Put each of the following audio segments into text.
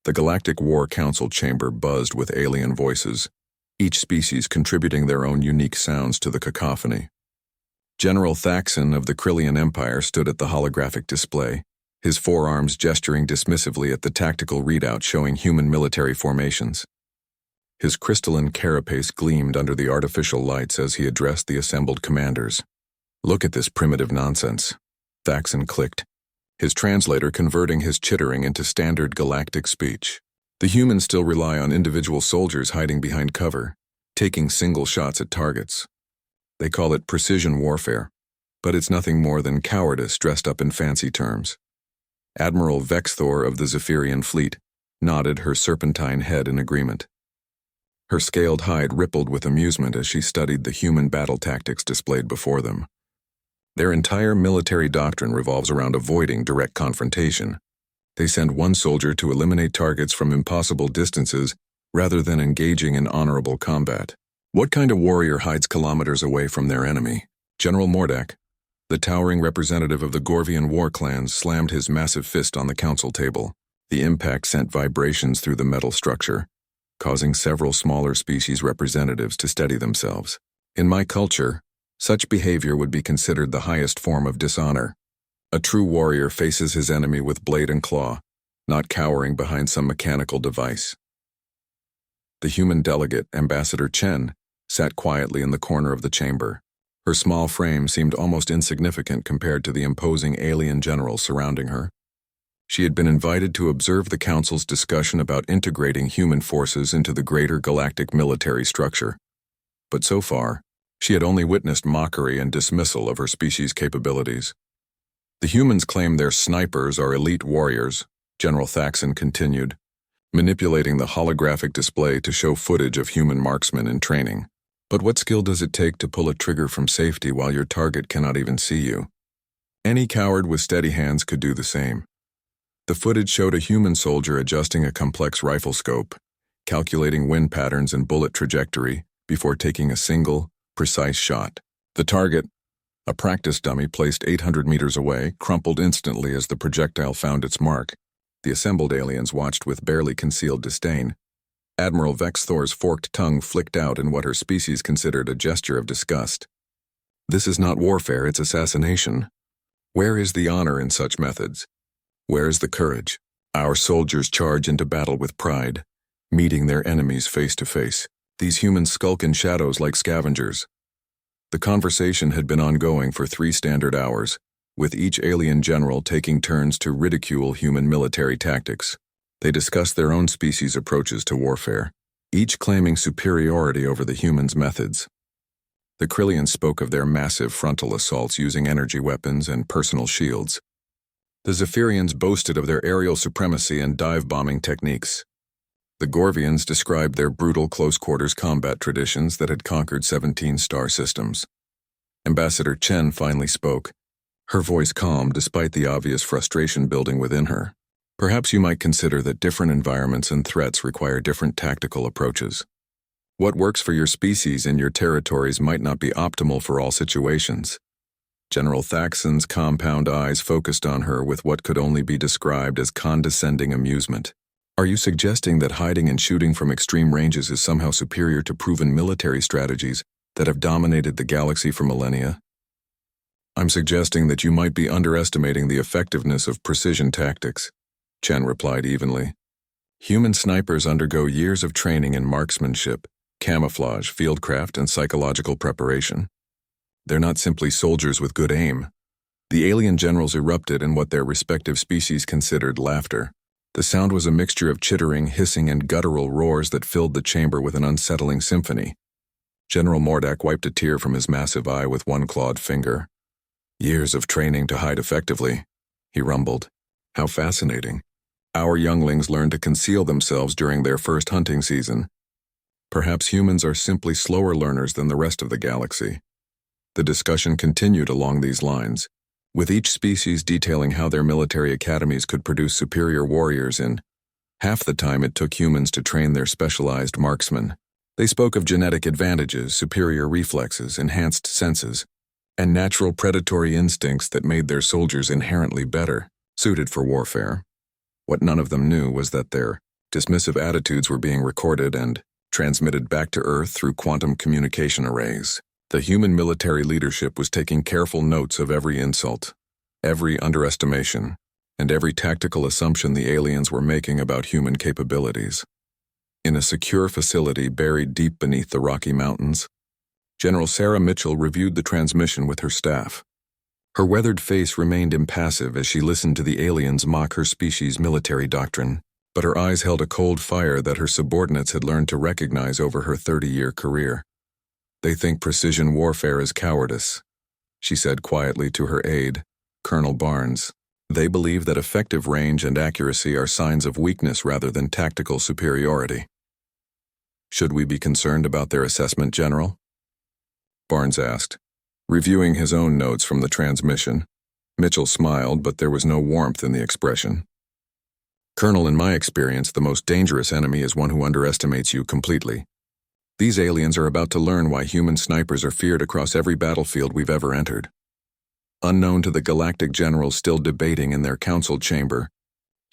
The Galactic War Council chamber buzzed with alien voices, each species contributing their own unique sounds to the cacophony. General Thaxon of the Krillian Empire stood at the holographic display, his forearms gesturing dismissively at the tactical readout showing human military formations. His crystalline carapace gleamed under the artificial lights as he addressed the assembled commanders. "Look at this primitive nonsense," Thaxon clicked, his translator converting his chittering into standard galactic speech. "The humans still rely on individual soldiers hiding behind cover, taking single shots at targets. They call it precision warfare, but it's nothing more than cowardice dressed up in fancy terms." Admiral Vexthor of the Zephyrian fleet nodded her serpentine head in agreement. Her scaled hide rippled with amusement as she studied the human battle tactics displayed before them. Their entire military doctrine revolves around avoiding direct confrontation. They send one soldier to eliminate targets from impossible distances rather than engaging in honorable combat. What kind of warrior hides kilometers away from their enemy? General Mordak, the towering representative of the Gorvian war clans, slammed his massive fist on the council table. The impact sent vibrations through the metal structure, causing several smaller species representatives to steady themselves. "In my culture, such behavior would be considered the highest form of dishonor. A true warrior faces his enemy with blade and claw, not cowering behind some mechanical device." The human delegate, Ambassador Chen, sat quietly in the corner of the chamber. Her small frame seemed almost insignificant compared to the imposing alien generals surrounding her. She had been invited to observe the Council's discussion about integrating human forces into the greater galactic military structure. But so far, she had only witnessed mockery and dismissal of her species' capabilities. "The humans claim their snipers are elite warriors," General Thaxon continued, manipulating the holographic display to show footage of human marksmen in training. "But what skill does it take to pull a trigger from safety while your target cannot even see you? Any coward with steady hands could do the same." The footage showed a human soldier adjusting a complex rifle scope, calculating wind patterns and bullet trajectory before taking a single, precise shot. The target, a practice dummy placed 800 meters away, crumpled instantly as the projectile found its mark. The assembled aliens watched with barely concealed disdain. Admiral Vexthor's forked tongue flicked out in what her species considered a gesture of disgust. "This is not warfare, it's assassination. Where is the honor in such methods? Where is the courage? Our soldiers charge into battle with pride, meeting their enemies face to face. These humans skulk in shadows like scavengers." The conversation had been ongoing for 3 standard hours, with each alien general taking turns to ridicule human military tactics. They discussed their own species' approaches to warfare, each claiming superiority over the humans' methods. The Krillians spoke of their massive frontal assaults using energy weapons and personal shields. The Zephyrians boasted of their aerial supremacy and dive-bombing techniques. The Gorvians described their brutal close-quarters combat traditions that had conquered 17 star systems. Ambassador Chen finally spoke, her voice calm despite the obvious frustration building within her. "Perhaps you might consider that different environments and threats require different tactical approaches. What works for your species in your territories might not be optimal for all situations." General Thaxon's compound eyes focused on her with what could only be described as condescending amusement. "Are you suggesting that hiding and shooting from extreme ranges is somehow superior to proven military strategies that have dominated the galaxy for millennia?" "I'm suggesting that you might be underestimating the effectiveness of precision tactics," Chen replied evenly. "Human snipers undergo years of training in marksmanship, camouflage, fieldcraft, and psychological preparation. They're not simply soldiers with good aim." The alien generals erupted in what their respective species considered laughter. The sound was a mixture of chittering, hissing, and guttural roars that filled the chamber with an unsettling symphony. General Mordak wiped a tear from his massive eye with one clawed finger. "Years of training to hide effectively," he rumbled. "How fascinating. Our younglings learn to conceal themselves during their first hunting season. Perhaps humans are simply slower learners than the rest of the galaxy." The discussion continued along these lines, with each species detailing how their military academies could produce superior warriors in half the time it took humans to train their specialized marksmen. They spoke of genetic advantages, superior reflexes, enhanced senses, and natural predatory instincts that made their soldiers inherently better, suited for warfare. What none of them knew was that their Dismissive attitudes were being recorded and transmitted back to Earth through quantum communication arrays. The human military leadership was taking careful notes of every insult, every underestimation, and every tactical assumption the aliens were making about human capabilities. In a secure facility buried deep beneath the Rocky Mountains, General Sarah Mitchell reviewed the transmission with her staff. Her weathered face remained impassive as she listened to the aliens mock her species' military doctrine, but her eyes held a cold fire that her subordinates had learned to recognize over her 30-year career. "They think precision warfare is cowardice," she said quietly to her aide, Colonel Barnes. "They believe that effective range and accuracy are signs of weakness rather than tactical superiority." "Should we be concerned about their assessment, General?" Barnes asked, reviewing his own notes from the transmission. Mitchell smiled, but there was no warmth in the expression. "Colonel, in my experience, the most dangerous enemy is one who underestimates you completely. These aliens are about to learn why human snipers are feared across every battlefield we've ever entered." Unknown to the Galactic generals still debating in their council chamber,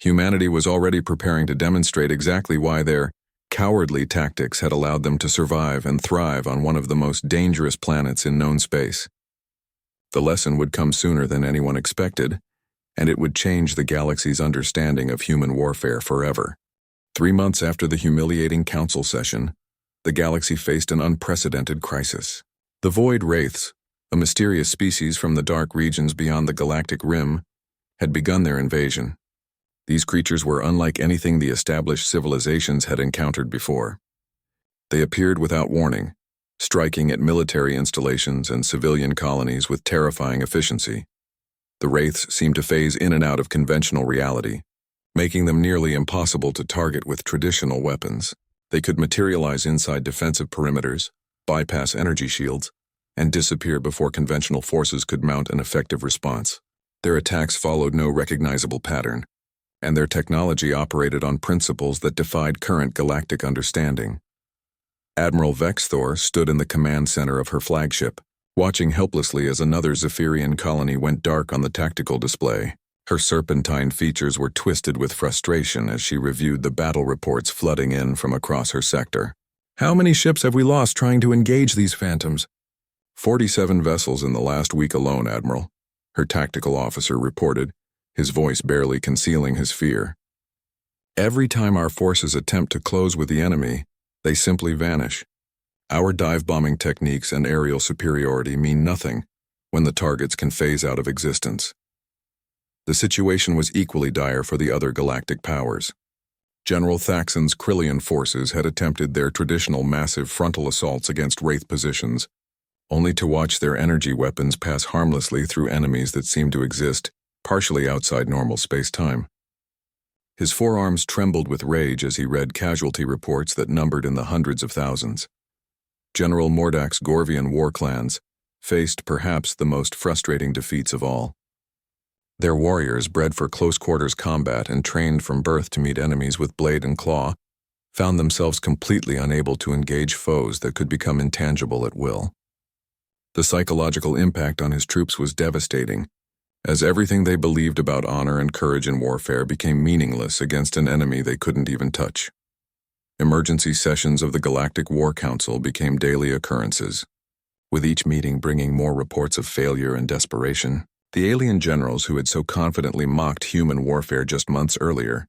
humanity was already preparing to demonstrate exactly why their cowardly tactics had allowed them to survive and thrive on one of the most dangerous planets in known space. The lesson would come sooner than anyone expected, and it would change the galaxy's understanding of human warfare forever. 3 months after the humiliating council session, the galaxy faced an unprecedented crisis. The Void Wraiths, a mysterious species from the dark regions beyond the galactic rim, had begun their invasion. These creatures were unlike anything the established civilizations had encountered before. They appeared without warning, striking at military installations and civilian colonies with terrifying efficiency. The Wraiths seemed to phase in and out of conventional reality, making them nearly impossible to target with traditional weapons. They could materialize inside defensive perimeters, bypass energy shields, and disappear before conventional forces could mount an effective response. Their attacks followed no recognizable pattern, and their technology operated on principles that defied current galactic understanding. Admiral Vexthor stood in the command center of her flagship, watching helplessly as another Zephyrian colony went dark on the tactical display. Her serpentine features were twisted with frustration as she reviewed the battle reports flooding in from across her sector. "How many ships have we lost trying to engage these phantoms?" 47 vessels in the last week alone, Admiral," her tactical officer reported, his voice barely concealing his fear. "Every time our forces attempt to close with the enemy, they simply vanish. Our dive-bombing techniques and aerial superiority mean nothing when the targets can phase out of existence." The situation was equally dire for the other galactic powers. General Thaxon's Krillian forces had attempted their traditional massive frontal assaults against Wraith positions, only to watch their energy weapons pass harmlessly through enemies that seemed to exist partially outside normal space-time. His forearms trembled with rage as he read casualty reports that numbered in the hundreds of thousands. General Mordak's Gorvian war clans faced perhaps the most frustrating defeats of all. Their warriors, bred for close-quarters combat and trained from birth to meet enemies with blade and claw, found themselves completely unable to engage foes that could become intangible at will. The psychological impact on his troops was devastating, as everything they believed about honor and courage in warfare became meaningless against an enemy they couldn't even touch. Emergency sessions of the Galactic War Council became daily occurrences, with each meeting bringing more reports of failure and desperation. The alien generals who had so confidently mocked human warfare just months earlier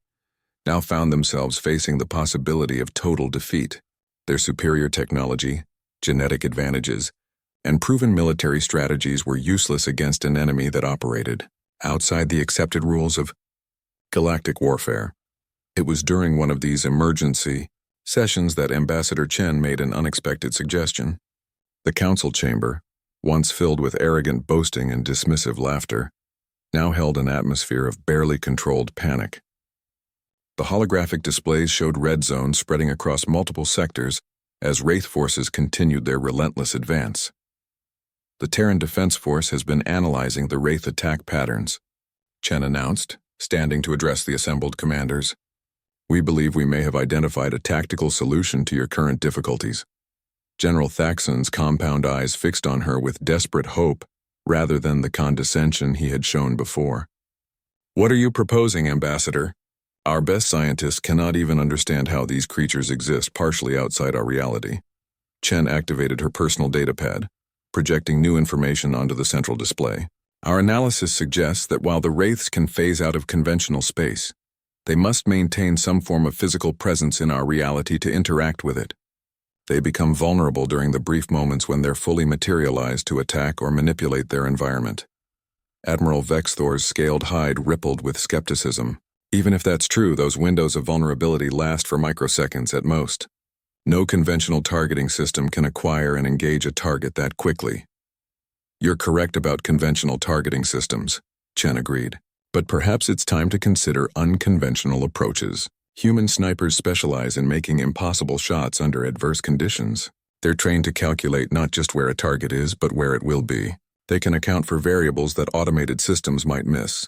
now found themselves facing the possibility of total defeat. Their superior technology, genetic advantages, and proven military strategies were useless against an enemy that operated outside the accepted rules of galactic warfare. It was during one of these emergency sessions that Ambassador Chen made an unexpected suggestion. The council chamber, once filled with arrogant boasting and dismissive laughter, now held an atmosphere of barely controlled panic. The holographic displays showed red zones spreading across multiple sectors as Wraith forces continued their relentless advance. "The Terran Defense Force has been analyzing the Wraith attack patterns," Chen announced, standing to address the assembled commanders. "We believe we may have identified a tactical solution to your current difficulties." General Thaxon's compound eyes fixed on her with desperate hope rather than the condescension he had shown before. "What are you proposing, Ambassador?" Our best scientists cannot even understand how these creatures exist partially outside our reality. Chen activated her personal datapad, projecting new information onto the central display. Our analysis suggests that while the wraiths can phase out of conventional space, they must maintain some form of physical presence in our reality to interact with it. They become vulnerable during the brief moments when they're fully materialized to attack or manipulate their environment. Admiral Vexthor's scaled hide rippled with skepticism. Even if that's true, those windows of vulnerability last for microseconds at most. No conventional targeting system can acquire and engage a target that quickly. You're correct about conventional targeting systems, Chen agreed. But perhaps it's time to consider unconventional approaches. Human snipers specialize in making impossible shots under adverse conditions. They're trained to calculate not just where a target is, but where it will be. They can account for variables that automated systems might miss.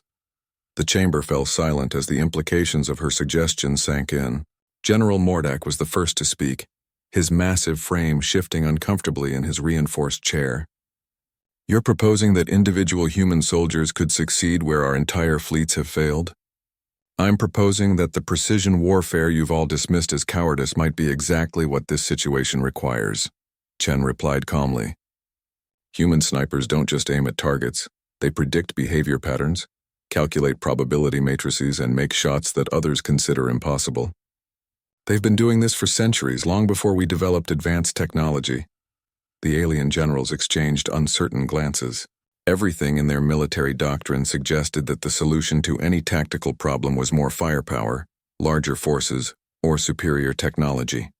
The chamber fell silent as the implications of her suggestion sank in. General Mordak was the first to speak, his massive frame shifting uncomfortably in his reinforced chair. You're proposing that individual human soldiers could succeed where our entire fleets have failed? I'm proposing that the precision warfare you've all dismissed as cowardice might be exactly what this situation requires, Chen replied calmly. Human snipers don't just aim at targets, they predict behavior patterns, calculate probability matrices, and make shots that others consider impossible. They've been doing this for centuries, long before we developed advanced technology. The alien generals exchanged uncertain glances. Everything in their military doctrine suggested that the solution to any tactical problem was more firepower, larger forces, or superior technology.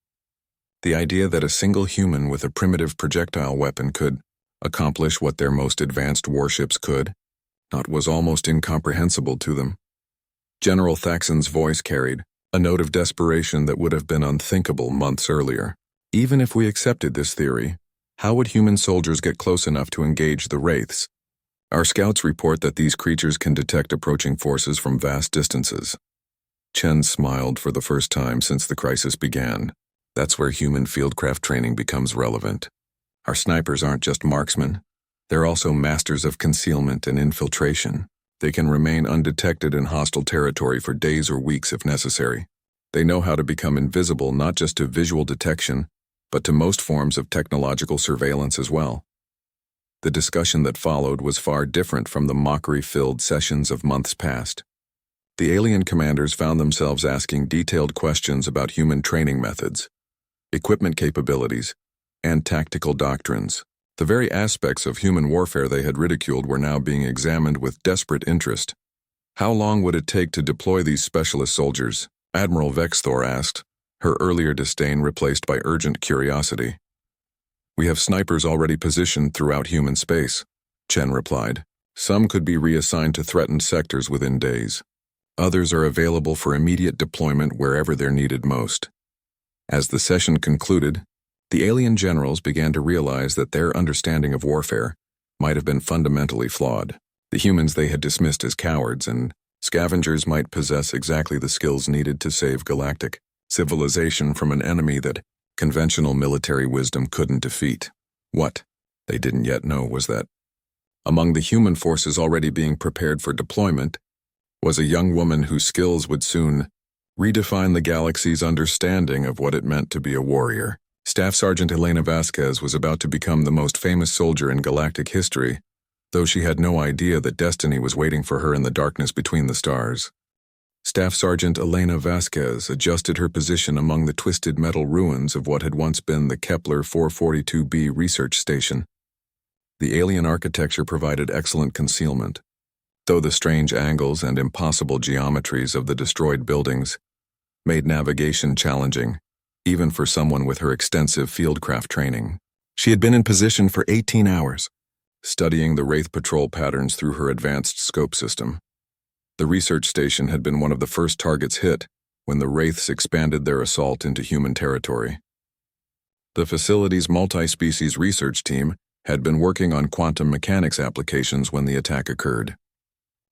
The idea that a single human with a primitive projectile weapon could accomplish what their most advanced warships could, was almost incomprehensible to them. General Thaxton's voice carried a note of desperation that would have been unthinkable months earlier. Even if we accepted this theory, how would human soldiers get close enough to engage the wraiths? Our scouts report that these creatures can detect approaching forces from vast distances. Chen smiled for the first time since the crisis began. That's where human fieldcraft training becomes relevant. Our snipers aren't just marksmen. They're also masters of concealment and infiltration. They can remain undetected in hostile territory for days or weeks if necessary. They know how to become invisible not just to visual detection, but to most forms of technological surveillance as well. The discussion that followed was far different from the mockery-filled sessions of months past. The alien commanders found themselves asking detailed questions about human training methods, equipment capabilities, and tactical doctrines. The very aspects of human warfare they had ridiculed were now being examined with desperate interest. How long would it take to deploy these specialist soldiers? Admiral Vexthor asked, her earlier disdain replaced by urgent curiosity. We have snipers already positioned throughout human space, Chen replied. Some could be reassigned to threatened sectors within days. Others are available for immediate deployment wherever they're needed most. As the session concluded, the alien generals began to realize that their understanding of warfare might have been fundamentally flawed. The humans they had dismissed as cowards and scavengers might possess exactly the skills needed to save Galactic civilization from an enemy that conventional military wisdom couldn't defeat. What they didn't yet know was that among the human forces already being prepared for deployment was a young woman whose skills would soon redefine the galaxy's understanding of what it meant to be a warrior. Staff Sergeant Elena Vasquez was about to become the most famous soldier in galactic history, though she had no idea that destiny was waiting for her in the darkness between the stars. Staff Sergeant Elena Vasquez adjusted her position among the twisted metal ruins of what had once been the Kepler 442b research station. The alien architecture provided excellent concealment, though the strange angles and impossible geometries of the destroyed buildings made navigation challenging, even for someone with her extensive fieldcraft training. She had been in position for 18 hours, studying the Wraith patrol patterns through her advanced scope system. The research station had been one of the first targets hit when the Wraiths expanded their assault into human territory. The facility's multi-species research team had been working on quantum mechanics applications when the attack occurred.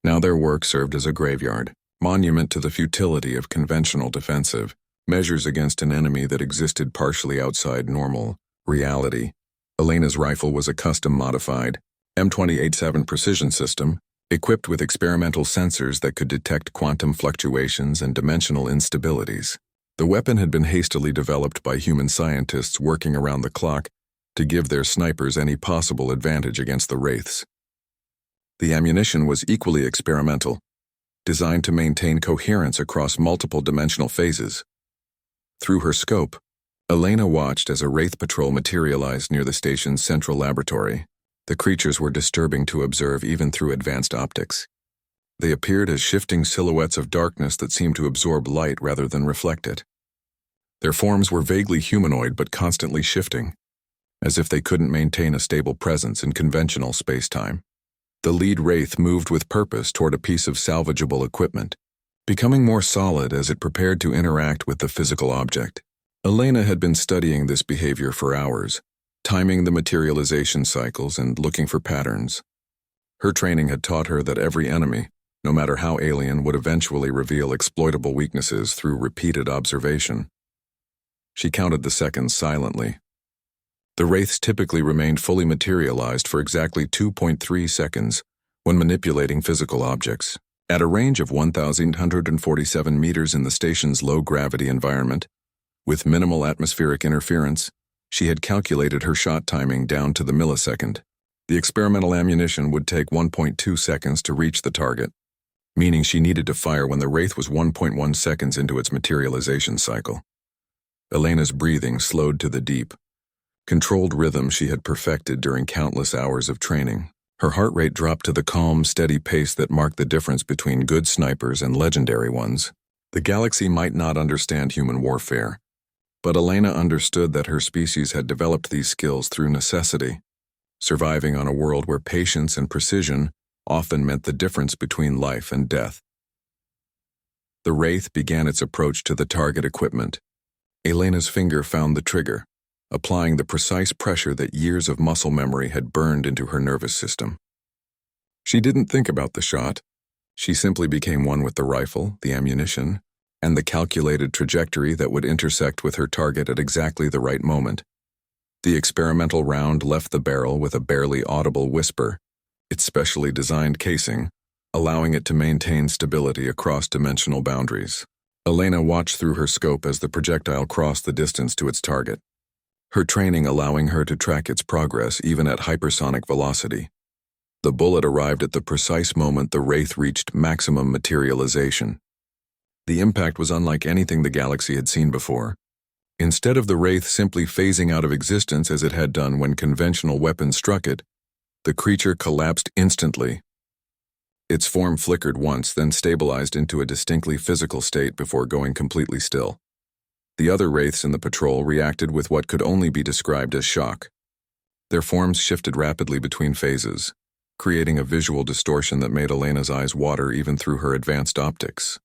Now their work served as a graveyard, monument to the futility of conventional defensive measures against an enemy that existed partially outside normal reality. Elena's rifle was a custom-modified M287 precision system equipped with experimental sensors that could detect quantum fluctuations and dimensional instabilities. The weapon had been hastily developed by human scientists working around the clock to give their snipers any possible advantage against the Wraiths. The ammunition was equally experimental, designed to maintain coherence across multiple dimensional phases. Through her scope, Elena watched as a Wraith patrol materialized near the station's central laboratory. The creatures were disturbing to observe even through advanced optics. They appeared as shifting silhouettes of darkness that seemed to absorb light rather than reflect it. Their forms were vaguely humanoid but constantly shifting, as if they couldn't maintain a stable presence in conventional space-time. The lead Wraith moved with purpose toward a piece of salvageable equipment, becoming more solid as it prepared to interact with the physical object. Elena had been studying this behavior for hours, timing the materialization cycles and looking for patterns. Her training had taught her that every enemy, no matter how alien, would eventually reveal exploitable weaknesses through repeated observation. She counted the seconds silently. The Wraiths typically remained fully materialized for exactly 2.3 seconds when manipulating physical objects. At a range of 1,147 meters in the station's low-gravity environment, with minimal atmospheric interference, she had calculated her shot timing down to the millisecond. The experimental ammunition would take 1.2 seconds to reach the target, meaning she needed to fire when the Wraith was 1.1 seconds into its materialization cycle. Elena's breathing slowed to the deep, controlled rhythm she had perfected during countless hours of training. Her heart rate dropped to the calm, steady pace that marked the difference between good snipers and legendary ones. The galaxy might not understand human warfare, but Elena understood that her species had developed these skills through necessity, surviving on a world where patience and precision often meant the difference between life and death. The Wraith began its approach to the target equipment. Elena's finger found the trigger, applying the precise pressure that years of muscle memory had burned into her nervous system. She didn't think about the shot. She simply became one with the rifle, the ammunition, and the calculated trajectory that would intersect with her target at exactly the right moment. The experimental round left the barrel with a barely audible whisper, its specially designed casing, allowing it to maintain stability across dimensional boundaries. Elena watched through her scope as the projectile crossed the distance to its target, her training allowing her to track its progress even at hypersonic velocity. The bullet arrived at the precise moment the Wraith reached maximum materialization. The impact was unlike anything the galaxy had seen before. Instead of the Wraith simply phasing out of existence as it had done when conventional weapons struck it, the creature collapsed instantly. Its form flickered once, then stabilized into a distinctly physical state before going completely still. The other Wraiths in the patrol reacted with what could only be described as shock. Their forms shifted rapidly between phases, creating a visual distortion that made Elena's eyes water even through her advanced optics.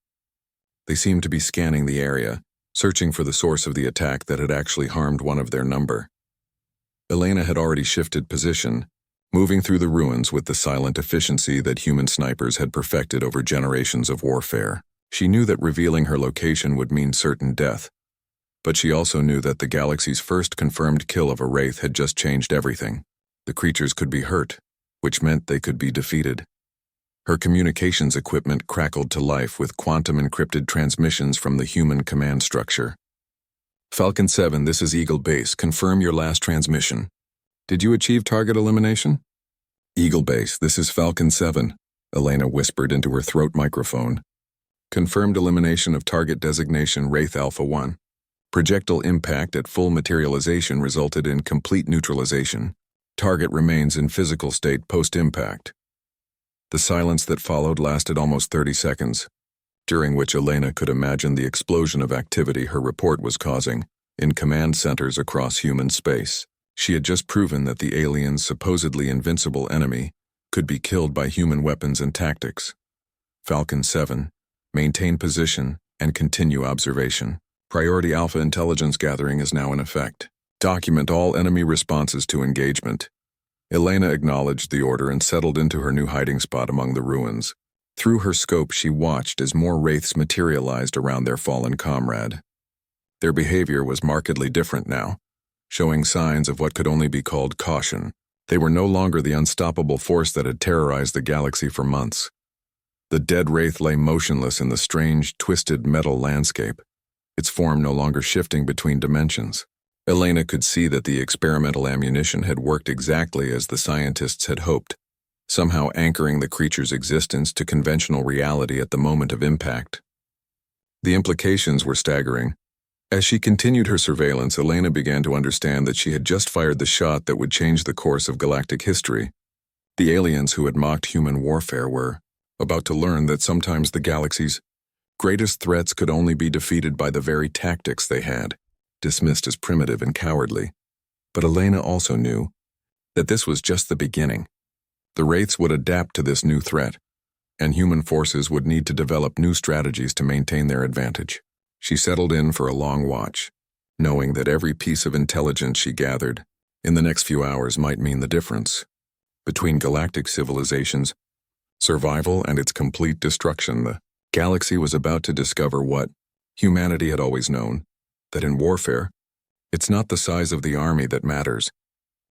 They seemed to be scanning the area, searching for the source of the attack that had actually harmed one of their number. Elena had already shifted position, moving through the ruins with the silent efficiency that human snipers had perfected over generations of warfare. She knew that revealing her location would mean certain death, but she also knew that the galaxy's first confirmed kill of a Wraith had just changed everything. The creatures could be hurt, which meant they could be defeated. Her communications equipment crackled to life with quantum-encrypted transmissions from the human command structure. Falcon 7, this is Eagle Base. Confirm your last transmission. Did you achieve target elimination? Eagle Base, this is Falcon 7, Elena whispered into her throat microphone. Confirmed elimination of target designation Wraith Alpha 1. Projectile impact at full materialization resulted in complete neutralization. Target remains in physical state post-impact. The silence that followed lasted almost 30 seconds, during which Elena could imagine the explosion of activity her report was causing in command centers across human space. She had just proven that the alien's supposedly invincible enemy could be killed by human weapons and tactics. Falcon 7, maintain position and continue observation. Priority Alpha intelligence gathering is now in effect. Document all enemy responses to engagement. Elena acknowledged the order and settled into her new hiding spot among the ruins. Through her scope, she watched as more Wraiths materialized around their fallen comrade. Their behavior was markedly different now, showing signs of what could only be called caution. They were no longer the unstoppable force that had terrorized the galaxy for months. The dead wraith lay motionless in the strange, twisted metal landscape, its form no longer shifting between dimensions. Elena could see that the experimental ammunition had worked exactly as the scientists had hoped, somehow anchoring the creature's existence to conventional reality at the moment of impact. The implications were staggering. As she continued her surveillance, Elena began to understand that she had just fired the shot that would change the course of galactic history. The aliens who had mocked human warfare were about to learn that sometimes the galaxy's greatest threats could only be defeated by the very tactics they had, dismissed as primitive and cowardly. But Elena also knew that this was just the beginning. The wraiths would adapt to this new threat, and human forces would need to develop new strategies to maintain their advantage. She settled in for a long watch, knowing that every piece of intelligence she gathered in the next few hours might mean the difference between galactic civilizations' survival and its complete destruction. The galaxy was about to discover what humanity had always known, that in warfare, it's not the size of the army that matters,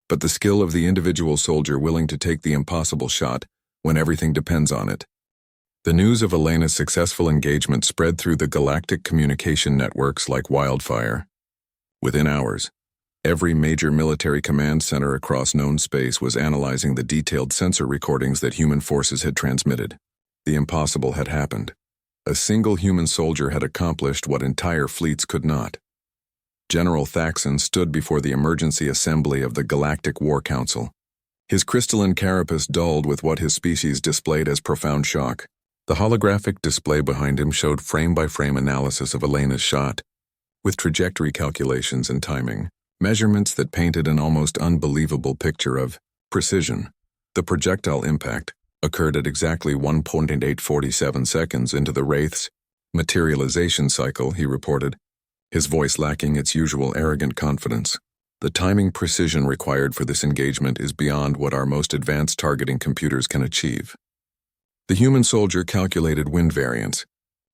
but the skill of the individual soldier willing to take the impossible shot when everything depends on it. The news of Elena's successful engagement spread through the galactic communication networks like wildfire. Within hours, every major military command center across known space was analyzing the detailed sensor recordings that human forces had transmitted. The impossible had happened. A single human soldier had accomplished what entire fleets could not. General Thaxon stood before the emergency assembly of the Galactic War Council. His crystalline carapace dulled with what his species displayed as profound shock. The holographic display behind him showed frame-by-frame analysis of Elena's shot, with trajectory calculations and timing, measurements that painted an almost unbelievable picture of precision. The projectile impact occurred at exactly 1.847 seconds into the wraith's materialization cycle, he reported, his voice lacking its usual arrogant confidence. The timing precision required for this engagement is beyond what our most advanced targeting computers can achieve. The human soldier calculated wind variance,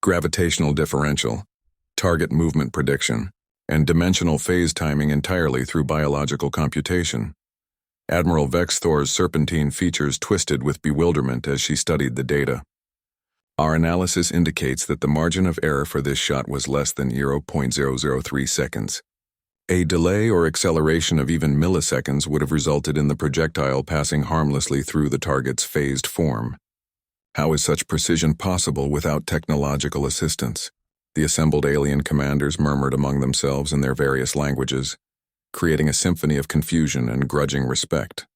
gravitational differential, target movement prediction, and dimensional phase timing entirely through biological computation. Admiral Vex Thor's serpentine features twisted with bewilderment as she studied the data. Our analysis indicates that the margin of error for this shot was less than 0.003 seconds. A delay or acceleration of even milliseconds would have resulted in the projectile passing harmlessly through the target's phased form. How is such precision possible without technological assistance? The assembled alien commanders murmured among themselves in their various languages, creating a symphony of confusion and grudging respect.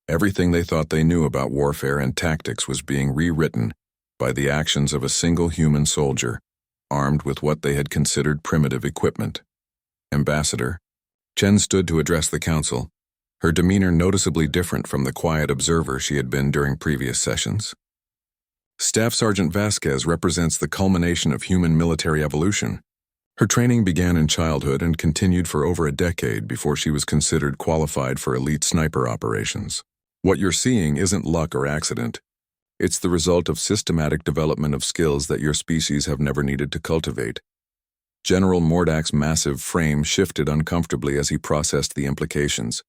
Everything they thought they knew about warfare and tactics was being rewritten by the actions of a single human soldier, armed with what they had considered primitive equipment. Ambassador Chen stood to address the council, her demeanor noticeably different from the quiet observer she had been during previous sessions. Staff Sergeant Vasquez represents the culmination of human military evolution. Her training began in childhood and continued for over a decade before she was considered qualified for elite sniper operations. What you're seeing isn't luck or accident. It's the result of systematic development of skills that your species have never needed to cultivate. General Mordak's massive frame shifted uncomfortably as he processed the implications.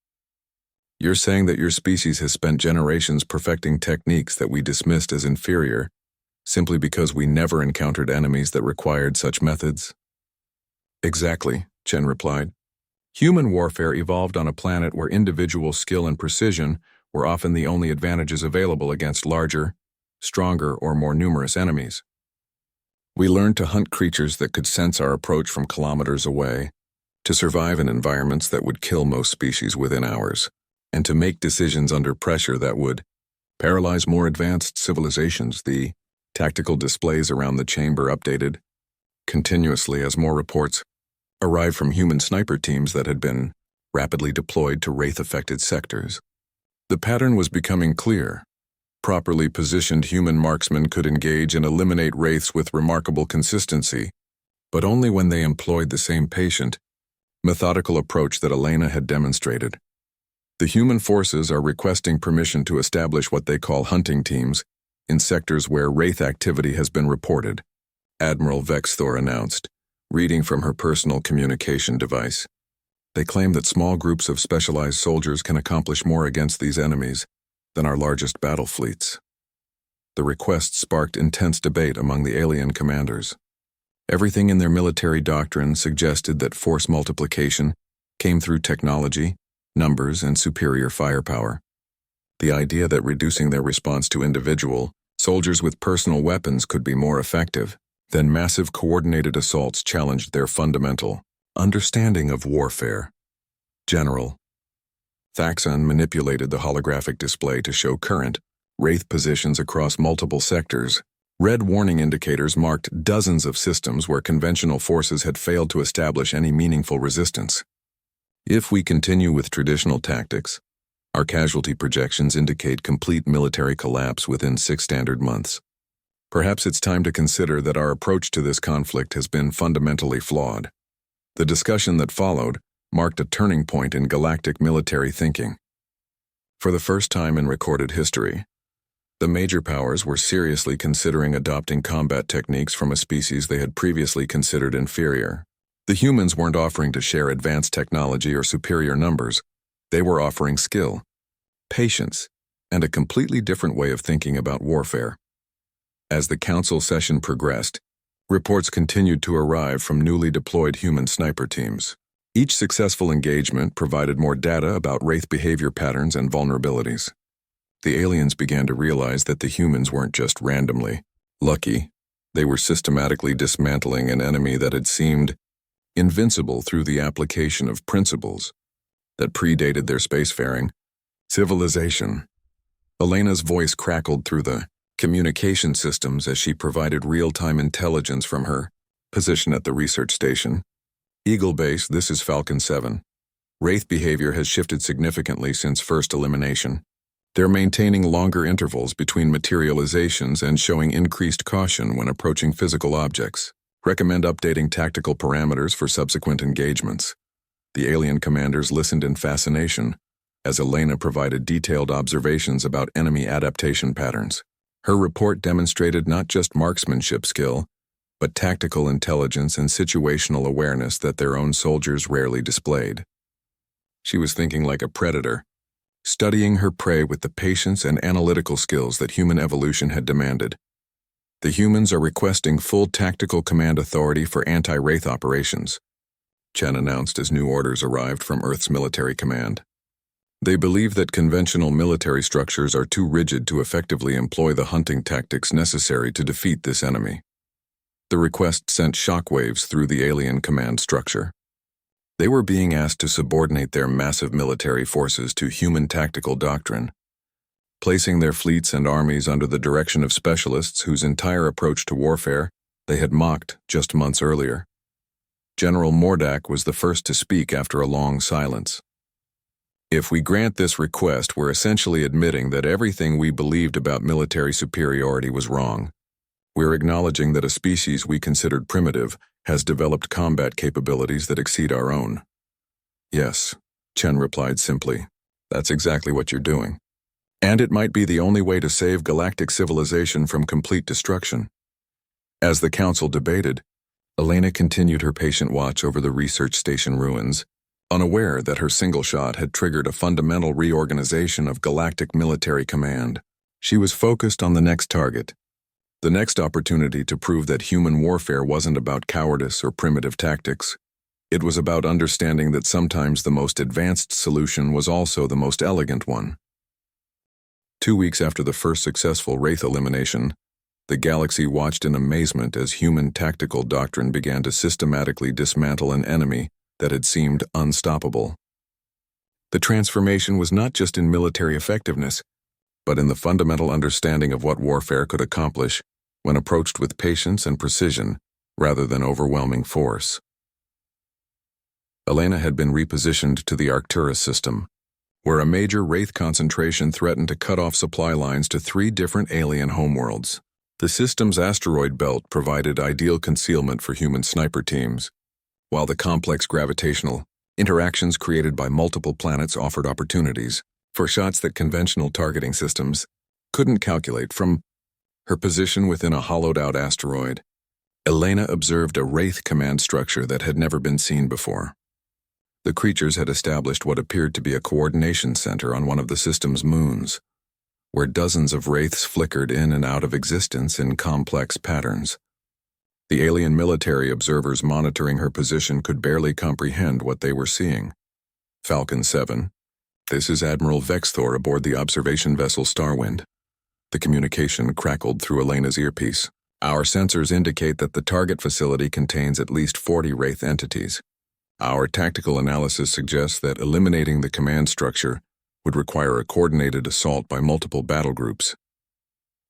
You're saying that your species has spent generations perfecting techniques that we dismissed as inferior, simply because we never encountered enemies that required such methods? Exactly, Chen replied. Human warfare evolved on a planet where individual skill and precision were often the only advantages available against larger, stronger, or more numerous enemies. We learned to hunt creatures that could sense our approach from kilometers away, to survive in environments that would kill most species within hours, and to make decisions under pressure that would paralyze more advanced civilizations. The tactical displays around the chamber updated continuously as more reports arrived from human sniper teams that had been rapidly deployed to wraith-affected sectors. The pattern was becoming clear. Properly positioned human marksmen could engage and eliminate wraiths with remarkable consistency, but only when they employed the same patient, methodical approach that Elena had demonstrated. The human forces are requesting permission to establish what they call hunting teams in sectors where wraith activity has been reported, Admiral Vex Thor announced, reading from her personal communication device. They claim that small groups of specialized soldiers can accomplish more against these enemies than our largest battle fleets. The request sparked intense debate among the alien commanders. Everything in their military doctrine suggested that force multiplication came through technology, numbers, and superior firepower. The idea that reducing their response to individual soldiers with personal weapons could be more effective than massive coordinated assaults challenged their fundamental understanding of warfare. General Thaxon manipulated the holographic display to show current Wraith positions across multiple sectors. Red warning indicators marked dozens of systems where conventional forces had failed to establish any meaningful resistance. If we continue with traditional tactics, our casualty projections indicate complete military collapse within 6 standard months. Perhaps it's time to consider that our approach to this conflict has been fundamentally flawed. The discussion that followed marked a turning point in galactic military thinking. For the first time in recorded history, the major powers were seriously considering adopting combat techniques from a species they had previously considered inferior. The humans weren't offering to share advanced technology or superior numbers. They were offering skill, patience, and a completely different way of thinking about warfare. As the council session progressed, reports continued to arrive from newly deployed human sniper teams. Each successful engagement provided more data about Wraith behavior patterns and vulnerabilities. The aliens began to realize that the humans weren't just randomly lucky. They were systematically dismantling an enemy that had seemed invincible through the application of principles that predated their spacefaring civilization. Elena's voice crackled through the communication systems as she provided real-time intelligence from her position at the research station. Eagle Base, this is Falcon 7. Wraith behavior has shifted significantly since first elimination. They're maintaining longer intervals between materializations and showing increased caution when approaching physical objects. Recommend updating tactical parameters for subsequent engagements. The alien commanders listened in fascination as Elena provided detailed observations about enemy adaptation patterns. Her report demonstrated not just marksmanship skill, but tactical intelligence and situational awareness that their own soldiers rarely displayed. She was thinking like a predator, studying her prey with the patience and analytical skills that human evolution had demanded. The humans are requesting full tactical command authority for anti-Wraith operations, Chen announced as new orders arrived from Earth's military command. They believe that conventional military structures are too rigid to effectively employ the hunting tactics necessary to defeat this enemy. The request sent shockwaves through the alien command structure. They were being asked to subordinate their massive military forces to human tactical doctrine, placing their fleets and armies under the direction of specialists whose entire approach to warfare they had mocked just months earlier. General Mordak was the first to speak after a long silence. If we grant this request, we're essentially admitting that everything we believed about military superiority was wrong. We're acknowledging that a species we considered primitive has developed combat capabilities that exceed our own. Yes, Chen replied simply. That's exactly what you're doing. And it might be the only way to save galactic civilization from complete destruction. As the council debated, Elena continued her patient watch over the research station ruins, unaware that her single shot had triggered a fundamental reorganization of galactic military command. She was focused on the next target, the next opportunity to prove that human warfare wasn't about cowardice or primitive tactics. It was about understanding that sometimes the most advanced solution was also the most elegant one. 2 weeks after the first successful Wraith elimination, the galaxy watched in amazement as human tactical doctrine began to systematically dismantle an enemy that had seemed unstoppable. The transformation was not just in military effectiveness, but in the fundamental understanding of what warfare could accomplish when approached with patience and precision rather than overwhelming force. Elena had been repositioned to the Arcturus system, where a major Wraith concentration threatened to cut off supply lines to 3 different alien homeworlds. The system's asteroid belt provided ideal concealment for human sniper teams, while the complex gravitational interactions created by multiple planets offered opportunities for shots that conventional targeting systems couldn't calculate. From her position within a hollowed-out asteroid, Elena observed a Wraith command structure that had never been seen before. The creatures had established what appeared to be a coordination center on one of the system's moons, where dozens of wraiths flickered in and out of existence in complex patterns. The alien military observers monitoring her position could barely comprehend what they were seeing. Falcon 7. This is Admiral Vexthor aboard the observation vessel Starwind. The communication crackled through Elena's earpiece. Our sensors indicate that the target facility contains at least 40 wraith entities. Our tactical analysis suggests that eliminating the command structure would require a coordinated assault by multiple battle groups.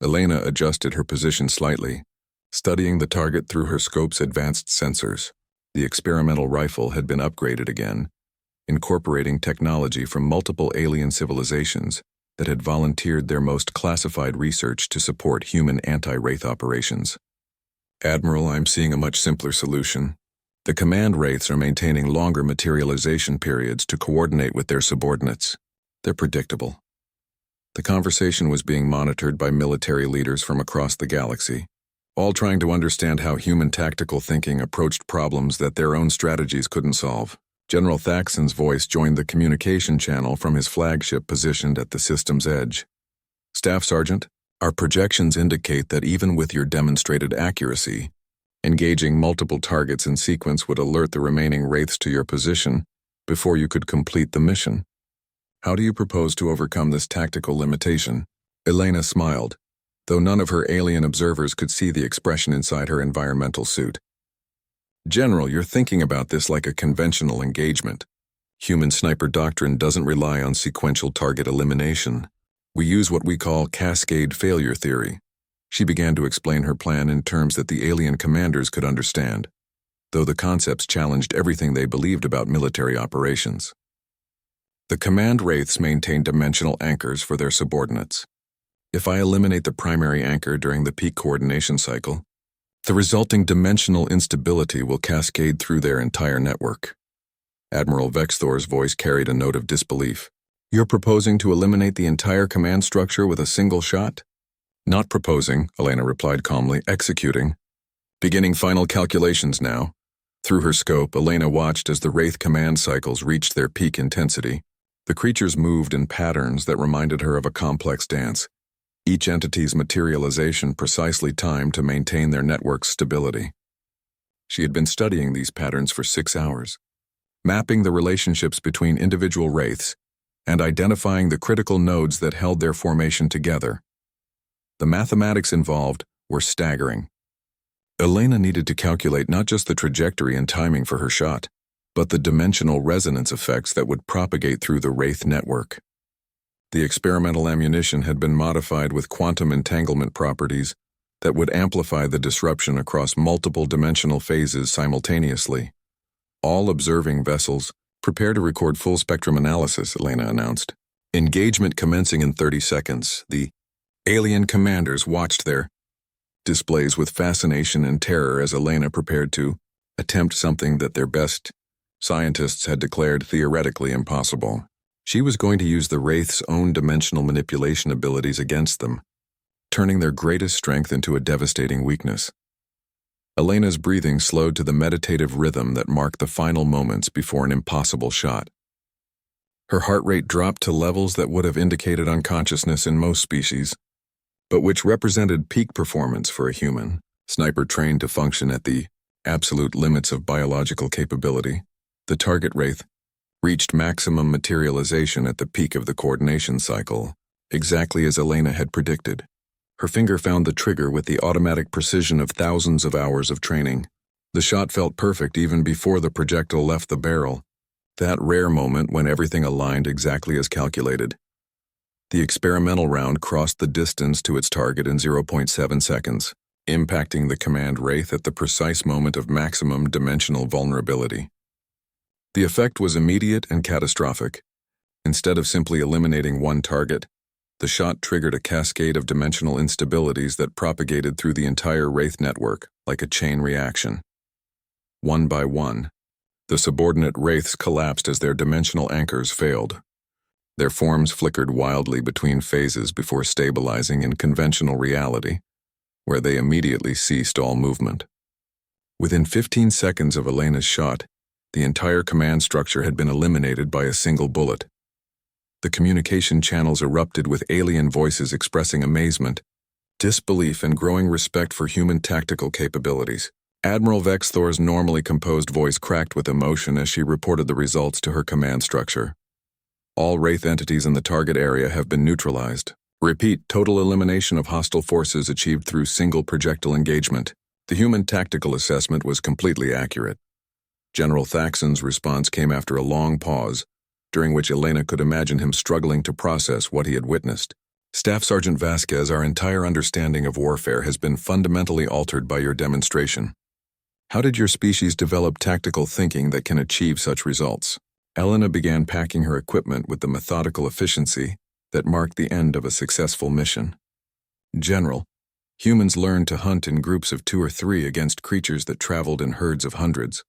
Elena adjusted her position slightly, studying the target through her scope's advanced sensors. The experimental rifle had been upgraded again, incorporating technology from multiple alien civilizations that had volunteered their most classified research to support human anti-wraith operations. Admiral, I'm seeing a much simpler solution. The command wraiths are maintaining longer materialization periods to coordinate with their subordinates. They're predictable. The conversation was being monitored by military leaders from across the galaxy, all trying to understand how human tactical thinking approached problems that their own strategies couldn't solve. General Thaxton's voice joined the communication channel from his flagship positioned at the system's edge. Staff Sergeant, our projections indicate that even with your demonstrated accuracy, engaging multiple targets in sequence would alert the remaining wraiths to your position before you could complete the mission. How do you propose to overcome this tactical limitation? Elena smiled, though none of her alien observers could see the expression inside her environmental suit. General, you're thinking about this like a conventional engagement. Human sniper doctrine doesn't rely on sequential target elimination. We use what we call cascade failure theory. She began to explain her plan in terms that the alien commanders could understand, though the concepts challenged everything they believed about military operations. The command wraiths maintain dimensional anchors for their subordinates. If I eliminate the primary anchor during the peak coordination cycle, the resulting dimensional instability will cascade through their entire network. Admiral Vexthor's voice carried a note of disbelief. You're proposing to eliminate the entire command structure with a single shot? Not proposing, Elena replied calmly, executing. Beginning final calculations now. Through her scope, Elena watched as the wraith command cycles reached their peak intensity. The creatures moved in patterns that reminded her of a complex dance, each entity's materialization precisely timed to maintain their network's stability. She had been studying these patterns for 6 hours, mapping the relationships between individual wraiths and identifying the critical nodes that held their formation together. The mathematics involved were staggering. Elena needed to calculate not just the trajectory and timing for her shot, but the dimensional resonance effects that would propagate through the wraith network. The experimental ammunition had been modified with quantum entanglement properties that would amplify the disruption across multiple dimensional phases simultaneously. All observing vessels, prepare to record full spectrum analysis, Elena announced. Engagement commencing in 30 seconds. The alien commanders watched their displays with fascination and terror as Elena prepared to attempt something that their best scientists had declared theoretically impossible. She was going to use the wraith's own dimensional manipulation abilities against them, turning their greatest strength into a devastating weakness. Elena's breathing slowed to the meditative rhythm that marked the final moments before an impossible shot. Her heart rate dropped to levels that would have indicated unconsciousness in most species, but which represented peak performance for a human, sniper trained to function at the absolute limits of biological capability. The target wraith reached maximum materialization at the peak of the coordination cycle, exactly as Elena had predicted. Her finger found the trigger with the automatic precision of thousands of hours of training. The shot felt perfect even before the projectile left the barrel, that rare moment when everything aligned exactly as calculated. The experimental round crossed the distance to its target in 0.7 seconds, impacting the command wraith at the precise moment of maximum dimensional vulnerability. The effect was immediate and catastrophic. Instead of simply eliminating one target, the shot triggered a cascade of dimensional instabilities that propagated through the entire wraith network like a chain reaction. One by one, the subordinate wraiths collapsed as their dimensional anchors failed. Their forms flickered wildly between phases before stabilizing in conventional reality, where they immediately ceased all movement. Within 15 seconds of Elena's shot, The entire command structure had been eliminated by a single bullet. The communication channels erupted with alien voices expressing amazement, disbelief, and growing respect for human tactical capabilities. Admiral Vexthor's normally composed voice cracked with emotion as she reported the results to her command structure. All Wraith entities in the target area have been neutralized. Repeat, total elimination of hostile forces achieved through single projectile engagement. The human tactical assessment was completely accurate. General Thaxon's response came after a long pause, during which Elena could imagine him struggling to process what he had witnessed. Staff Sergeant Vasquez, our entire understanding of warfare has been fundamentally altered by your demonstration. How did your species develop tactical thinking that can achieve such results? Elena began packing her equipment with the methodical efficiency that marked the end of a successful mission. General, humans learned to hunt in groups of 2 or 3 against creatures that traveled in herds of hundreds.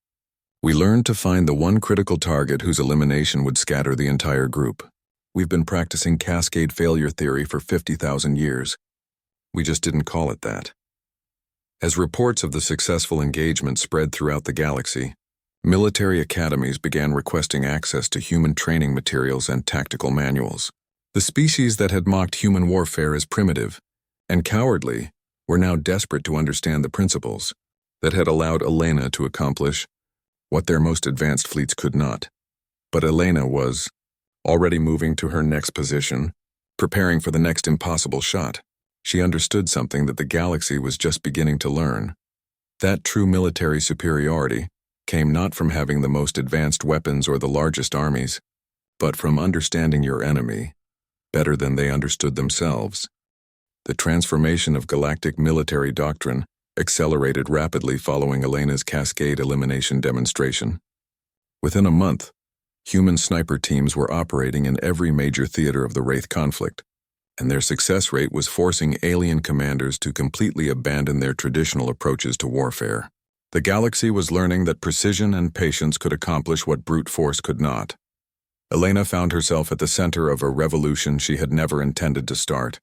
We learned to find the one critical target whose elimination would scatter the entire group. We've been practicing cascade failure theory for 50,000 years. We just didn't call it that. As reports of the successful engagement spread throughout the galaxy, military academies began requesting access to human training materials and tactical manuals. The species that had mocked human warfare as primitive and cowardly were now desperate to understand the principles that had allowed Elena to accomplish what their most advanced fleets could not. But Elena was already moving to her next position, preparing for the next impossible shot. She understood something that the galaxy was just beginning to learn. That true military superiority came not from having the most advanced weapons or the largest armies, but from understanding your enemy better than they understood themselves. The transformation of galactic military doctrine accelerated rapidly following Elena's cascade elimination demonstration. Within a month, human sniper teams were operating in every major theater of the Wraith conflict, and their success rate was forcing alien commanders to completely abandon their traditional approaches to warfare. The galaxy was learning that precision and patience could accomplish what brute force could not. Elena found herself at the center of a revolution she had never intended to start.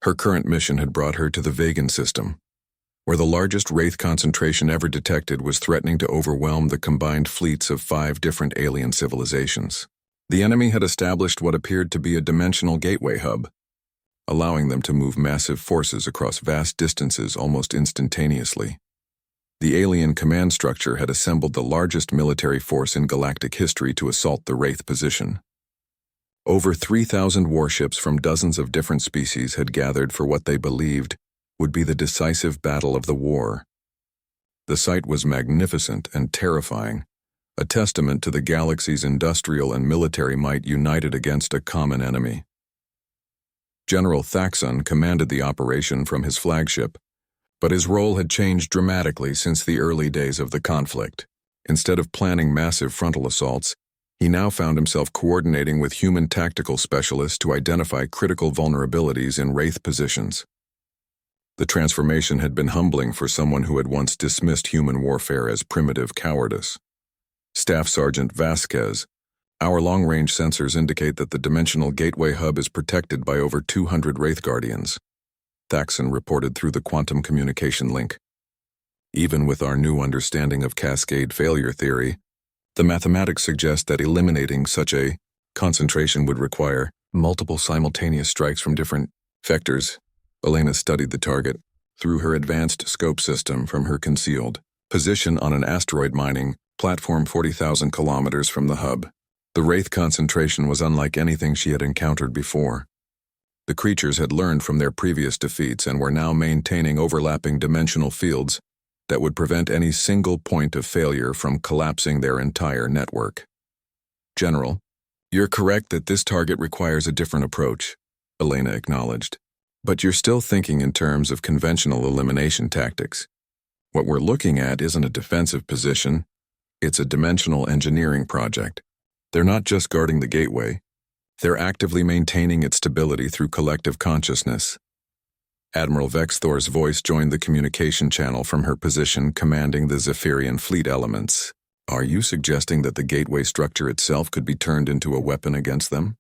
Her current mission had brought her to the Vegan system, where the largest Wraith concentration ever detected was threatening to overwhelm the combined fleets of 5 different alien civilizations. The enemy had established what appeared to be a dimensional gateway hub, allowing them to move massive forces across vast distances almost instantaneously. The alien command structure had assembled the largest military force in galactic history to assault the Wraith position. Over 3,000 warships from dozens of different species had gathered for what they believed would be the decisive battle of the war. The sight was magnificent and terrifying, a testament to the galaxy's industrial and military might united against a common enemy. General Thaxon commanded the operation from his flagship, but his role had changed dramatically since the early days of the conflict. Instead of planning massive frontal assaults, he now found himself coordinating with human tactical specialists to identify critical vulnerabilities in Wraith positions. The transformation had been humbling for someone who had once dismissed human warfare as primitive cowardice. Staff Sergeant Vasquez, our long-range sensors indicate that the dimensional gateway hub is protected by over 200 Wraith Guardians, Thaxon reported through the quantum communication link. Even with our new understanding of cascade failure theory, the mathematics suggest that eliminating such a concentration would require multiple simultaneous strikes from different vectors. Elena studied the target through her advanced scope system from her concealed position on an asteroid mining platform 40,000 kilometers from the hub. The Wraith concentration was unlike anything she had encountered before. The creatures had learned from their previous defeats and were now maintaining overlapping dimensional fields that would prevent any single point of failure from collapsing their entire network. General, you're correct that this target requires a different approach, Elena acknowledged. But you're still thinking in terms of conventional elimination tactics. What we're looking at isn't a defensive position, it's a dimensional engineering project. They're not just guarding the gateway, they're actively maintaining its stability through collective consciousness. Admiral Vexthor's voice joined the communication channel from her position commanding the Zephyrian fleet elements. Are you suggesting that the gateway structure itself could be turned into a weapon against them?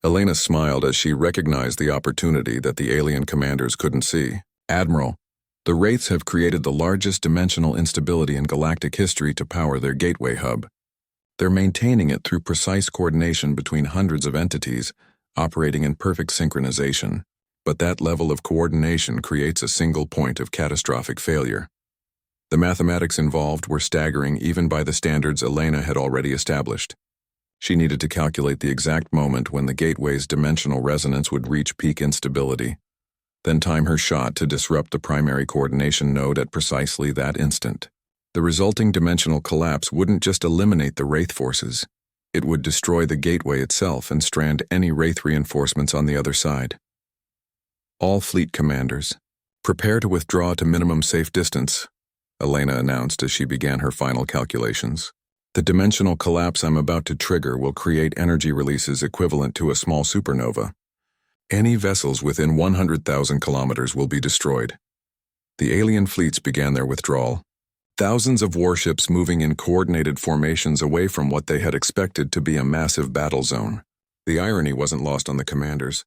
Elena smiled as she recognized the opportunity that the alien commanders couldn't see. Admiral, The Wraiths have created the largest dimensional instability in galactic history to power their gateway hub. They're maintaining it through precise coordination between hundreds of entities, operating in perfect synchronization. But that level of coordination creates a single point of catastrophic failure. The mathematics involved were staggering even by the standards Elena had already established. She needed to calculate the exact moment when the gateway's dimensional resonance would reach peak instability, then time her shot to disrupt the primary coordination node at precisely that instant. The resulting dimensional collapse wouldn't just eliminate the Wraith forces, it would destroy the gateway itself and strand any Wraith reinforcements on the other side. All fleet commanders, prepare to withdraw to minimum safe distance, Elena announced as she began her final calculations. The dimensional collapse I'm about to trigger will create energy releases equivalent to a small supernova. Any vessels within 100,000 kilometers will be destroyed. The alien fleets began their withdrawal. Thousands of warships moving in coordinated formations away from what they had expected to be a massive battle zone. The irony wasn't lost on the commanders.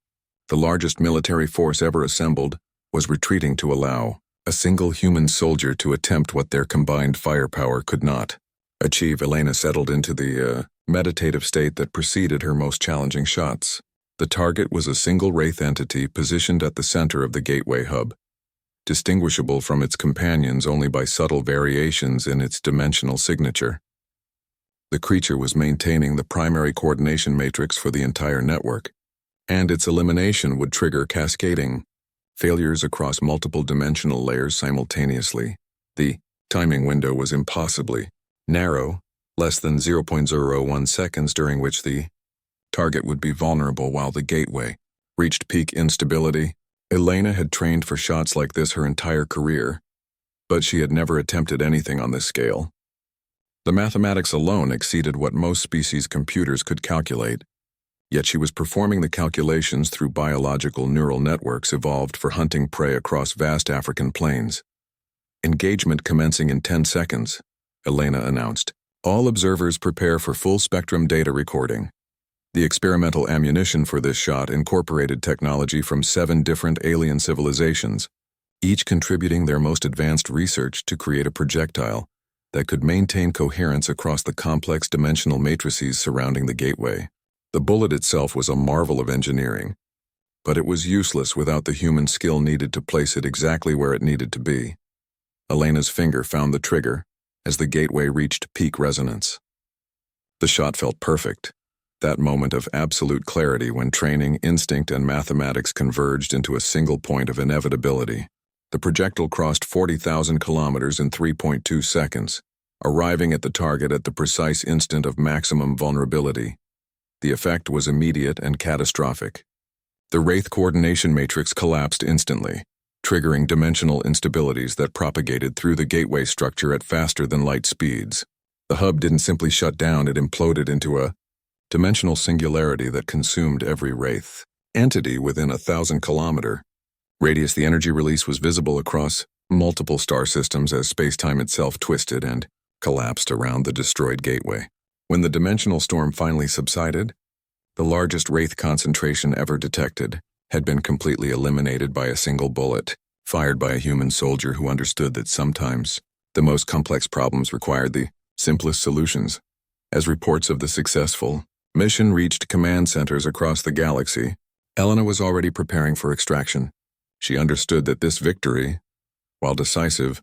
The largest military force ever assembled was retreating to allow a single human soldier to attempt what their combined firepower could not achieve. Elena settled into the meditative state that preceded her most challenging shots. The target was a single Wraith entity positioned at the center of the gateway hub, distinguishable from its companions only by subtle variations in its dimensional signature. The creature was maintaining the primary coordination matrix for the entire network, and its elimination would trigger cascading failures across multiple dimensional layers simultaneously. The timing window was impossibly narrow, less than 0.01 seconds during which the target would be vulnerable while the gateway reached peak instability. Elena had trained for shots like this her entire career, but she had never attempted anything on this scale. The mathematics alone exceeded what most species' computers could calculate, yet she was performing the calculations through biological neural networks evolved for hunting prey across vast African plains. Engagement commencing in 10 seconds, Elena announced. All observers prepare for full-spectrum data recording. The experimental ammunition for this shot incorporated technology from 7 different alien civilizations, each contributing their most advanced research to create a projectile that could maintain coherence across the complex dimensional matrices surrounding the gateway. The bullet itself was a marvel of engineering, but it was useless without the human skill needed to place it exactly where it needed to be. Elena's finger found the trigger as the gateway reached peak resonance. The shot felt perfect, that moment of absolute clarity when training, instinct, and mathematics converged into a single point of inevitability. The projectile crossed 40,000 kilometers in 3.2 seconds, arriving at the target at the precise instant of maximum vulnerability. The effect was immediate and catastrophic. The Wraith coordination matrix collapsed instantly, triggering dimensional instabilities that propagated through the gateway structure at faster-than-light speeds. The hub didn't simply shut down, it imploded into a dimensional singularity that consumed every Wraith entity within 1,000-kilometer radius. The energy release was visible across multiple star systems as space-time itself twisted and collapsed around the destroyed gateway. When the dimensional storm finally subsided, the largest Wraith concentration ever detected had been completely eliminated by a single bullet, fired by a human soldier who understood that sometimes the most complex problems required the simplest solutions. As reports of the successful mission reached command centers across the galaxy, Elena was already preparing for extraction. She understood that this victory, while decisive,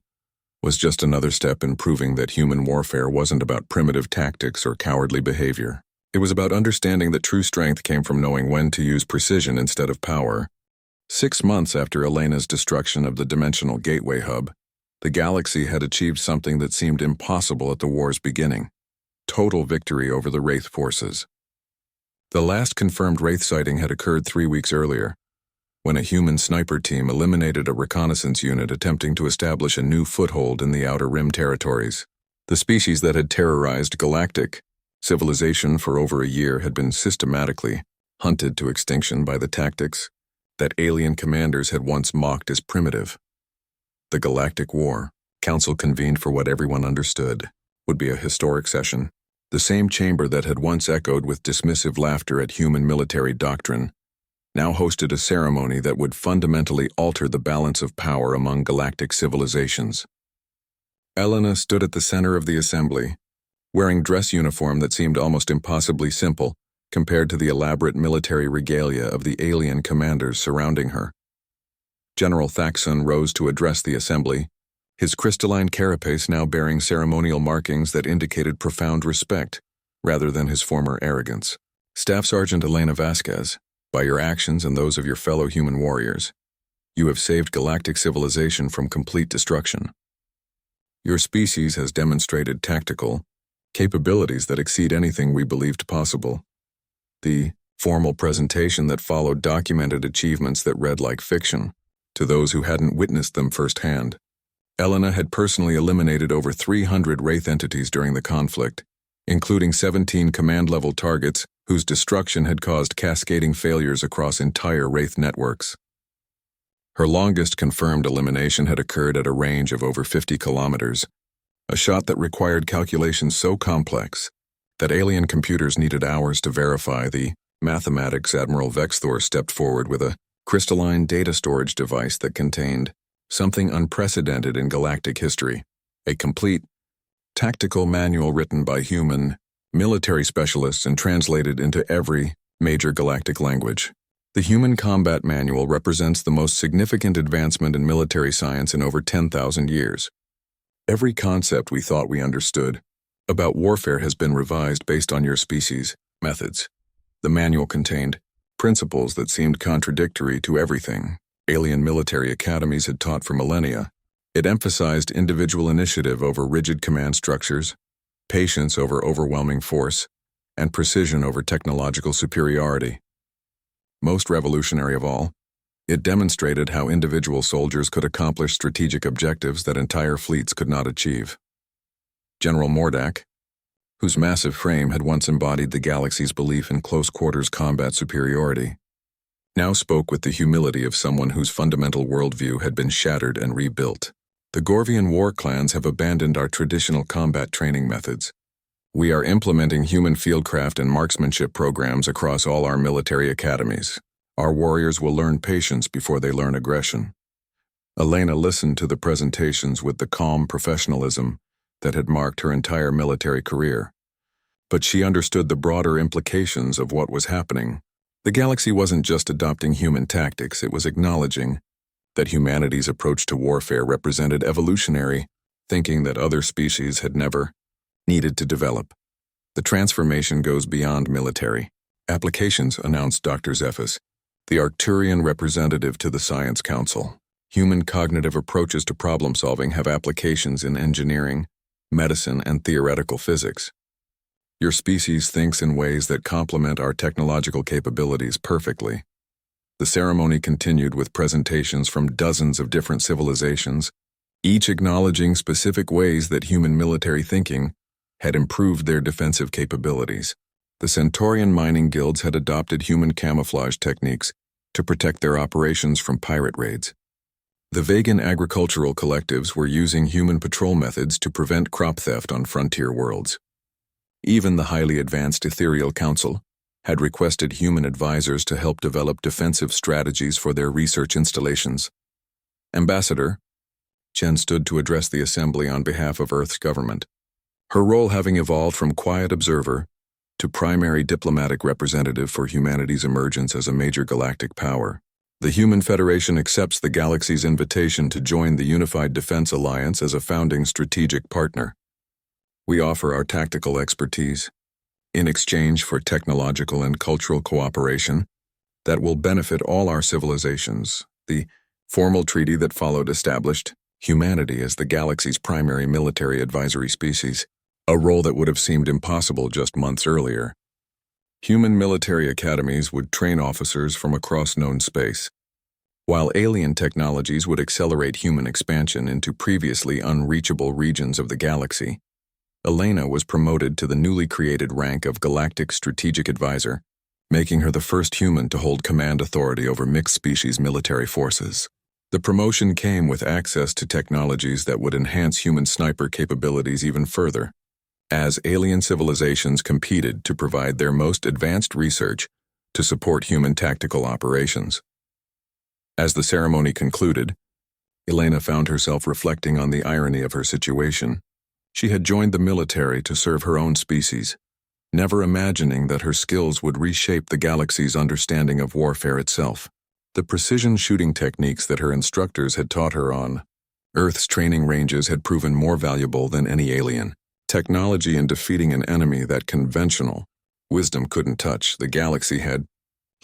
was just another step in proving that human warfare wasn't about primitive tactics or cowardly behavior. It was about understanding that true strength came from knowing when to use precision instead of power. 6 months after Elena's destruction of the dimensional gateway hub, the galaxy had achieved something that seemed impossible at the war's beginning: total victory over the Wraith forces. The last confirmed Wraith sighting had occurred 3 weeks earlier, when a human sniper team eliminated a reconnaissance unit attempting to establish a new foothold in the Outer Rim territories. The species that had terrorized Galactic civilization for over a year had been systematically hunted to extinction by the tactics that alien commanders had once mocked as primitive. The Galactic War Council convened for what everyone understood would be a historic session. The same chamber that had once echoed with dismissive laughter at human military doctrine now hosted a ceremony that would fundamentally alter the balance of power among galactic civilizations. Elena stood at the center of the assembly, wearing dress uniform that seemed almost impossibly simple compared to the elaborate military regalia of the alien commanders surrounding her. General Thaxon rose to address the assembly, his crystalline carapace now bearing ceremonial markings that indicated profound respect, rather than his former arrogance. Staff Sergeant Elena Vasquez, by your actions and those of your fellow human warriors, you have saved galactic civilization from complete destruction. Your species has demonstrated tactical capabilities that exceed anything we believed possible. The formal presentation that followed documented achievements that read like fiction to those who hadn't witnessed them firsthand. Elena had personally eliminated over 300 Wraith entities during the conflict, including 17 command-level targets whose destruction had caused cascading failures across entire Wraith networks. Her longest confirmed elimination had occurred at a range of over 50 kilometers, a shot that required calculations so complex that alien computers needed hours to verify. The mathematics Admiral Vexthor stepped forward with a crystalline data storage device that contained something unprecedented in galactic history, a complete tactical manual written by human military specialists and translated into every major galactic language. The Human Combat Manual represents the most significant advancement in military science in over 10,000 years. Every concept we thought we understood about warfare has been revised based on your species' methods. The manual contained principles that seemed contradictory to everything alien military academies had taught for millennia. It emphasized individual initiative over rigid command structures, patience over overwhelming force, and precision over technological superiority. Most revolutionary of all, it demonstrated how individual soldiers could accomplish strategic objectives that entire fleets could not achieve. General Mordak, whose massive frame had once embodied the galaxy's belief in close-quarters combat superiority, now spoke with the humility of someone whose fundamental worldview had been shattered and rebuilt. The Gorvian war clans have abandoned our traditional combat training methods. We are implementing human fieldcraft and marksmanship programs across all our military academies. Our warriors will learn patience before they learn aggression. Elena listened to the presentations with the calm professionalism that had marked her entire military career. But she understood the broader implications of what was happening. The galaxy wasn't just adopting human tactics, it was acknowledging that humanity's approach to warfare represented evolutionary thinking that other species had never needed to develop. The transformation goes beyond military applications, announced Dr. Zephas, the Arcturian representative to the Science Council. Human cognitive approaches to problem-solving have applications in engineering, medicine, and theoretical physics. Your species thinks in ways that complement our technological capabilities perfectly. The ceremony continued with presentations from dozens of different civilizations, each acknowledging specific ways that human military thinking had improved their defensive capabilities. The Centaurian mining guilds had adopted human camouflage techniques to protect their operations from pirate raids. The Vegan agricultural collectives were using human patrol methods to prevent crop theft on frontier worlds. Even the highly advanced Ethereal Council had requested human advisors to help develop defensive strategies for their research installations. Ambassador Chen stood to address the assembly on behalf of Earth's government, her role having evolved from quiet observer to primary diplomatic representative for humanity's emergence as a major galactic power. The Human Federation accepts the galaxy's invitation to join the Unified Defense Alliance as a founding strategic partner. We offer our tactical expertise in exchange for technological and cultural cooperation that will benefit all our civilizations. The formal treaty that followed established humanity as the galaxy's primary military advisory species, a role that would have seemed impossible just months earlier. Human military academies would train officers from across known space, while alien technologies would accelerate human expansion into previously unreachable regions of the galaxy. Elena was promoted to the newly created rank of Galactic Strategic Advisor, making her the first human to hold command authority over mixed-species military forces. The promotion came with access to technologies that would enhance human sniper capabilities even further. As alien civilizations competed to provide their most advanced research to support human tactical operations. As the ceremony concluded, Elena found herself reflecting on the irony of her situation. She had joined the military to serve her own species, never imagining that her skills would reshape the galaxy's understanding of warfare itself. The precision shooting techniques that her instructors had taught her on Earth's training ranges had proven more valuable than any alien technology in defeating an enemy that conventional wisdom couldn't touch. The galaxy had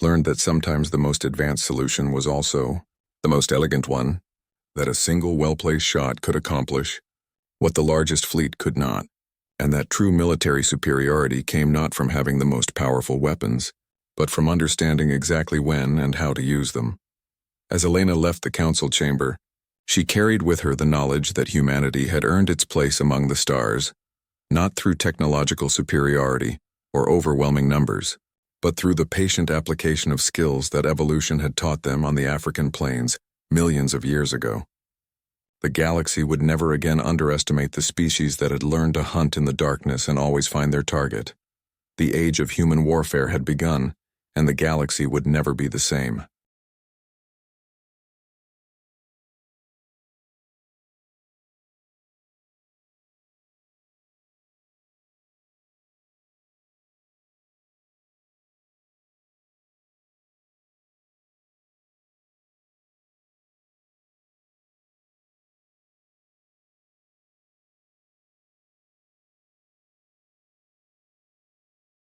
learned that sometimes the most advanced solution was also the most elegant one, that a single well-placed shot could accomplish what the largest fleet could not, and that true military superiority came not from having the most powerful weapons, but from understanding exactly when and how to use them. As Elena left the council chamber, she carried with her the knowledge that humanity had earned its place among the stars, not through technological superiority or overwhelming numbers, but through the patient application of skills that evolution had taught them on the African plains millions of years ago. The galaxy would never again underestimate the species that had learned to hunt in the darkness and always find their target. The age of human warfare had begun, and the galaxy would never be the same.